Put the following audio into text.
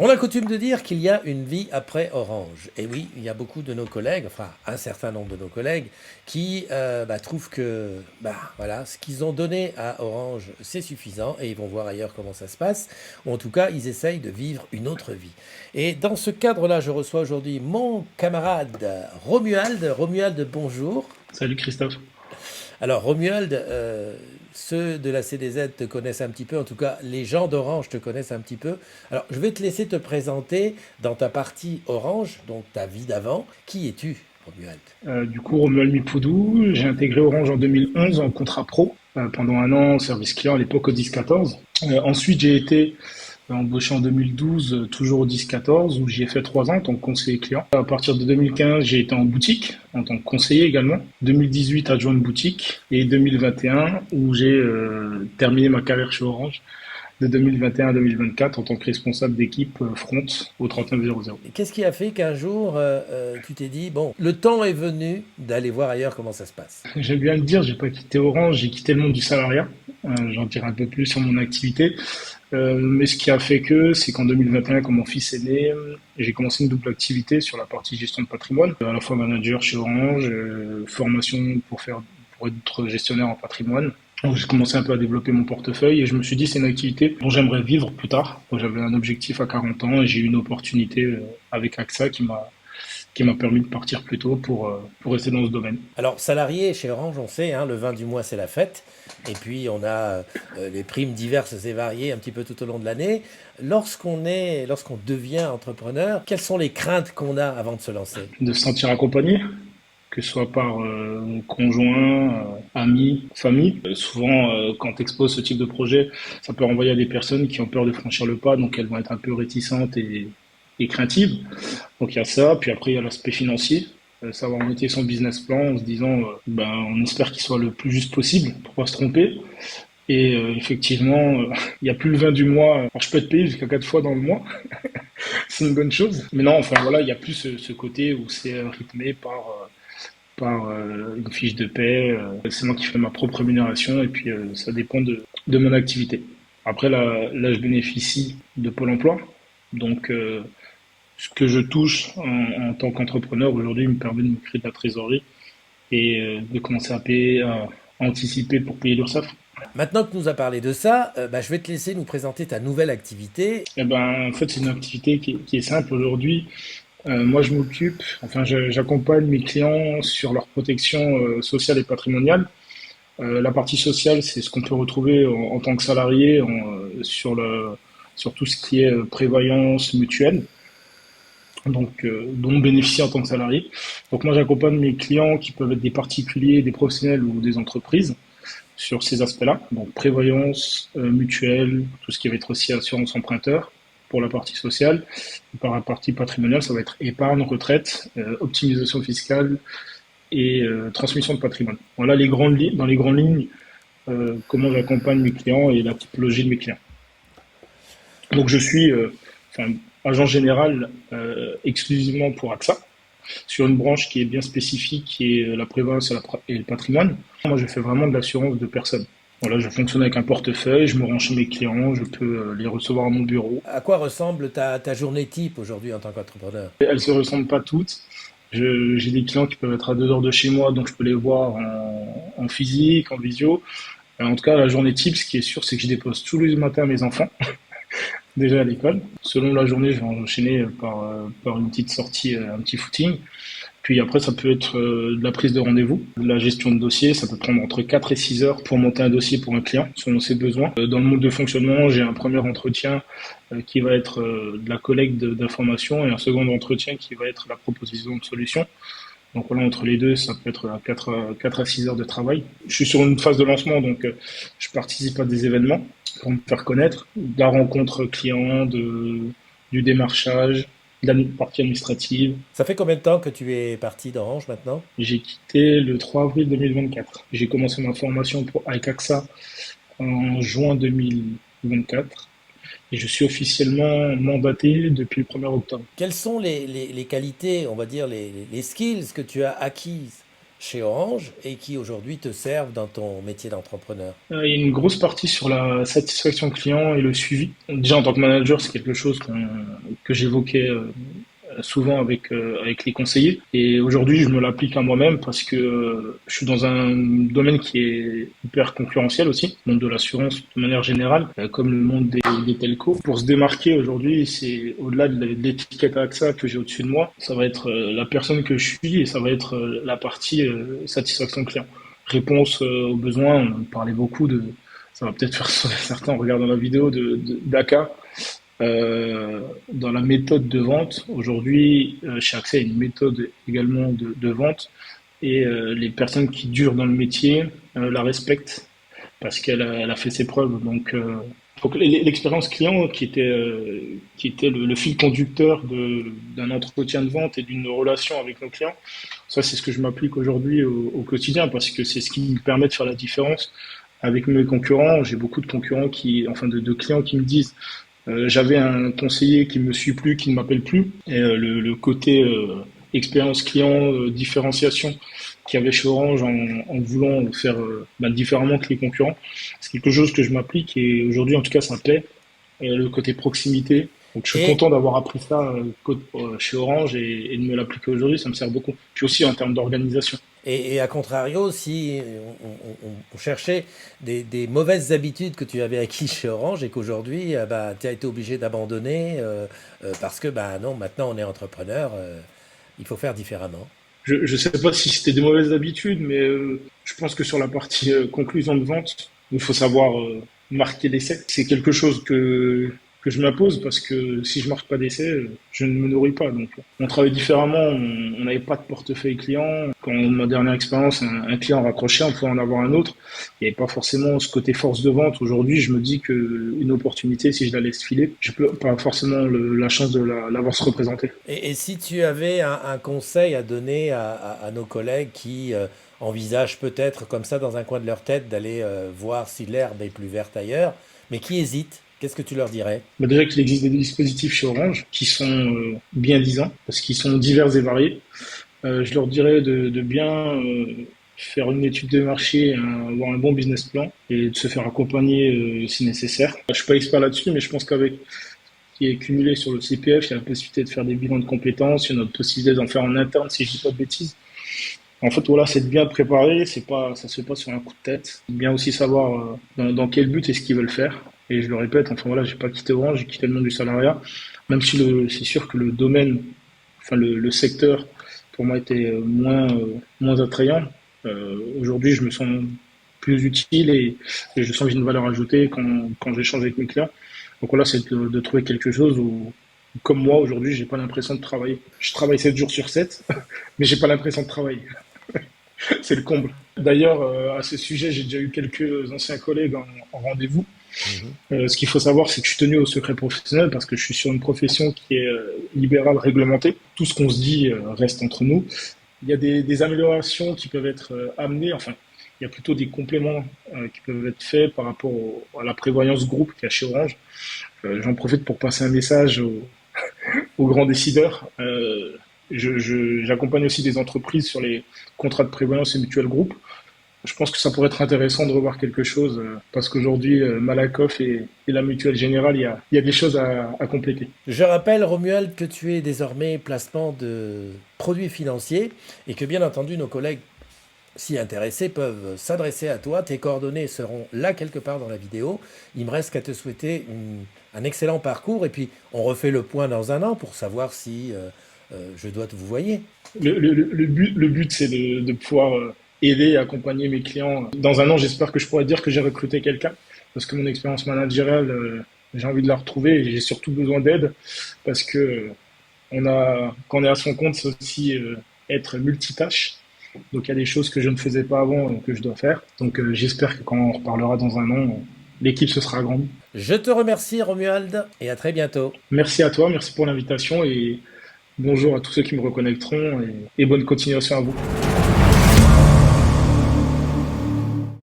On a coutume de dire qu'il y a une vie après Orange. Et oui, il y a beaucoup de nos collègues, enfin un certain nombre de nos collègues, qui trouvent que voilà, ce qu'ils ont donné à Orange, c'est suffisant et ils vont voir ailleurs comment ça se passe. Ou en tout cas, ils essayent de vivre une autre vie. Et dans ce cadre-là, je reçois aujourd'hui mon camarade Romuald. Romuald, bonjour. Salut Christophe. Alors Romuald, ceux de la CDZ te connaissent un petit peu, en tout cas les gens d'Orange te connaissent un petit peu. Alors je vais te laisser te présenter dans ta partie Orange, donc ta vie d'avant. Qui es-tu, Romuald? Du coup, Romuald Mipoudou, j'ai intégré Orange en 2011 en contrat pro, pendant un an, service client à l'époque au 10-14. Ensuite, j'ai été embauché en 2012, toujours au 10-14, où j'y ai fait 3 ans en tant que conseiller client. À partir de 2015, j'ai été en boutique, en tant que conseiller également. 2018, adjoint de boutique. Et 2021, où j'ai terminé ma carrière chez Orange de 2021 à 2024 en tant que responsable d'équipe front au 3900. Et qu'est-ce qui a fait qu'un jour tu t'es dit, bon, le temps est venu d'aller voir ailleurs comment ça se passe? J'aime bien le dire, j'ai pas quitté Orange, j'ai quitté le monde du salariat. J'en dirai un peu plus sur mon activité. Mais ce qui a fait que, c'est qu'en 2021, quand mon fils est né, j'ai commencé une double activité sur la partie gestion de patrimoine, à la fois manager chez Orange, formation pour être gestionnaire en patrimoine. Donc j'ai commencé un peu à développer mon portefeuille et je me suis dit c'est une activité dont j'aimerais vivre plus tard. Moi, j'avais un objectif à 40 ans et j'ai eu une opportunité avec AXA qui m'a permis de partir plus tôt pour rester dans ce domaine. Alors, salarié chez Orange, on sait, hein, le 20 du mois, c'est la fête. Et puis, on a les primes diverses et variées un petit peu tout au long de l'année. Lorsqu'on devient entrepreneur, quelles sont les craintes qu'on a avant de se lancer? De se sentir accompagné, que ce soit par conjoint, amis, famille. Souvent, quand tu exposes ce type de projet, ça peut renvoyer à des personnes qui ont peur de franchir le pas, donc elles vont être un peu réticentes et craintives. Donc il y a ça, puis après il y a l'aspect financier, savoir monter son business plan en se disant, on espère qu'il soit le plus juste possible pour pas se tromper. Et effectivement, il y a plus le 20 du mois. Alors je peux être payé jusqu'à 4 fois dans le mois, c'est une bonne chose. Mais non, enfin voilà, il y a plus ce côté où c'est rythmé par une fiche de paie. C'est moi qui fais ma propre rémunération et puis ça dépend de mon activité. Après, là, je bénéficie de Pôle emploi. Donc, ce que je touche en tant qu'entrepreneur aujourd'hui me permet de me créer de la trésorerie et de commencer à anticiper pour payer l'URSSAF. Maintenant que tu nous as parlé de ça, je vais te laisser nous présenter ta nouvelle activité. Eh ben, en fait, c'est une activité qui est simple aujourd'hui. Moi, j'accompagne mes clients sur leur protection sociale et patrimoniale. La partie sociale, c'est ce qu'on peut retrouver en tant que salarié sur tout ce qui est prévoyance mutuelle, donc dont on bénéficie en tant que salarié. Donc moi, j'accompagne mes clients qui peuvent être des particuliers, des professionnels ou des entreprises sur ces aspects-là. Donc prévoyance, mutuelle, tout ce qui va être aussi assurance emprunteur pour la partie sociale. Et par la partie patrimoniale, ça va être épargne, retraite, optimisation fiscale et transmission de patrimoine. Voilà dans les grandes lignes, comment j'accompagne mes clients et la typologie de mes clients. Donc je suis agent général exclusivement pour AXA, sur une branche qui est bien spécifique, qui est la prévoyance et le patrimoine. Moi, je fais vraiment de l'assurance de personnes. Voilà, je fonctionne avec un portefeuille, je me rends chez mes clients, je peux les recevoir à mon bureau. À quoi ressemble ta journée type aujourd'hui en tant qu'entrepreneur? Elles se ressemblent pas toutes. J'ai des clients qui peuvent être à 2 heures de chez moi, donc je peux les voir en physique, en visio. En tout cas, la journée type, ce qui est sûr, c'est que je dépose tous les matins mes enfants, déjà à l'école. Selon la journée, je vais enchaîner par une petite sortie, un petit footing. Puis après, ça peut être de la prise de rendez-vous, de la gestion de dossier. Ça peut prendre entre 4 et 6 heures pour monter un dossier pour un client, selon ses besoins. Dans le mode de fonctionnement, j'ai un premier entretien qui va être de la collecte d'informations et un second entretien qui va être la proposition de solution. Donc voilà, entre les deux, ça peut être à 4 à 6 heures de travail. Je suis sur une phase de lancement, donc je participe à des événements pour me faire connaître, de la rencontre client, du démarchage, de la partie administrative. Ça fait combien de temps que tu es parti d'Orange maintenant? J'ai quitté le 3 avril 2024. J'ai commencé ma formation avec AXA en juin 2024 et je suis officiellement mandaté depuis le 1er octobre. Quelles sont les qualités, on va dire, les skills que tu as acquises chez Orange et qui aujourd'hui te servent dans ton métier d'entrepreneur? Il y a une grosse partie sur la satisfaction client et le suivi. Déjà en tant que manager, c'est quelque chose que j'évoquais souvent avec les conseillers. Et aujourd'hui, je me l'applique à moi-même parce que je suis dans un domaine qui est hyper concurrentiel aussi, le monde de l'assurance de manière générale, comme le monde des telcos. Pour se démarquer aujourd'hui, c'est au-delà de l'étiquette AXA que j'ai au-dessus de moi, ça va être la personne que je suis et ça va être la partie satisfaction client. Réponse aux besoins, on parlait beaucoup de, ça va peut-être faire sourire certains en regardant la vidéo d'ACA. Dans la méthode de vente, aujourd'hui, chez AXA, il y a une méthode également de vente et les personnes qui durent dans le métier la respectent parce elle a fait ses preuves. Donc l'expérience client qui était le fil conducteur d'un entretien de vente et d'une relation avec nos clients, ça c'est ce que je m'applique aujourd'hui au quotidien parce que c'est ce qui me permet de faire la différence avec mes concurrents. J'ai beaucoup de concurrents enfin de clients qui me disent j'avais un conseiller qui me suit plus, qui ne m'appelle plus. Et le côté expérience client, différenciation qu'il y avait chez Orange en voulant faire différemment que les concurrents, c'est quelque chose que je m'applique et aujourd'hui en tout cas ça me plaît. Et le côté proximité. Donc je suis Et content d'avoir appris ça chez Orange et de me l'appliquer aujourd'hui, ça me sert beaucoup. Puis aussi en termes d'organisation. Et à contrario, si on cherchait des mauvaises habitudes que tu avais acquises chez Orange et qu'aujourd'hui, bah, tu as été obligé d'abandonner parce que bah, non, maintenant on est entrepreneur, il faut faire différemment. Je ne sais pas si c'était des mauvaises habitudes, mais je pense que sur la partie conclusion de vente, il faut savoir marquer l'essai. C'est quelque chose que je m'impose parce que si je marque pas d'essai, je ne me nourris pas. Donc, on travaille différemment. On n'avait pas de portefeuille client. Quand ma dernière expérience, un client raccrochait, on pouvait en avoir un autre. Il n'y avait pas forcément ce côté force de vente. Aujourd'hui, je me dis que une opportunité, si je la laisse filer, je peux pas forcément la chance de l'avoir se représenter. Et si tu avais un conseil à donner à nos collègues qui envisagent peut-être comme ça dans un coin de leur tête d'aller voir si l'herbe est plus verte ailleurs, mais qui hésitent, qu'est-ce que tu leur dirais? Bah déjà qu'il existe des dispositifs chez Orange qui sont bien disants parce qu'ils sont divers et variés. Je leur dirais de bien faire une étude de marché, avoir un bon business plan et de se faire accompagner si nécessaire. Je suis pas expert là-dessus, mais je pense qu'avec ce qui est cumulé sur le CPF, il y a la possibilité de faire des bilans de compétences, il y a notre possibilité d'en faire en interne si je dis pas de bêtises. En fait, voilà, c'est de bien préparer, c'est pas, ça se fait pas sur un coup de tête. Bien aussi savoir dans quel but est-ce qu'ils veulent faire. Et je le répète, enfin voilà, j'ai pas quitté Orange, j'ai quitté le monde du salariat, même si c'est sûr que le domaine, enfin le secteur, pour moi était moins attrayant. Aujourd'hui, je me sens plus utile et je sens que j'ai une valeur ajoutée quand j'échange avec mes clients. Donc voilà, c'est de trouver quelque chose où, comme moi, aujourd'hui, j'ai pas l'impression de travailler. Je travaille 7 jours sur 7, mais j'ai pas l'impression de travailler. C'est le comble. D'ailleurs, à ce sujet, j'ai déjà eu quelques anciens collègues en rendez-vous. Mhm. Ce qu'il faut savoir, c'est que je suis tenu au secret professionnel parce que je suis sur une profession qui est libérale, réglementée. Tout ce qu'on se dit reste entre nous. Il y a des améliorations qui peuvent être amenées. Enfin, il y a plutôt des compléments qui peuvent être faits par rapport à la prévoyance groupe qu'il y a chez Orange. J'en profite pour passer un message aux grands décideurs. J'accompagne aussi des entreprises sur les contrats de prévoyance et mutuelle groupe. Je pense que ça pourrait être intéressant de revoir quelque chose parce qu'aujourd'hui, Malakoff et la Mutuelle Générale, il y a des choses à compléter. Je rappelle, Romuald, que tu es désormais placement de produits financiers et que bien entendu nos collègues s'y intéressés peuvent s'adresser à toi. Tes coordonnées seront là quelque part dans la vidéo. Il me reste qu'à te souhaiter un excellent parcours et puis on refait le point dans un an pour savoir si je dois te vous voyer. Le but c'est de pouvoir aider et accompagner mes clients. Dans un an, j'espère que je pourrai dire que j'ai recruté quelqu'un parce que mon expérience managériale, j'ai envie de la retrouver et j'ai surtout besoin d'aide parce que quand on est à son compte, c'est aussi être multitâche. Donc il y a des choses que je ne faisais pas avant que je dois faire. Donc j'espère que quand on reparlera dans un an, l'équipe se sera agrandie. Je te remercie, Romuald, et à très bientôt. Merci à toi, merci pour l'invitation et bonjour à tous ceux qui me reconnecteront et bonne continuation à vous.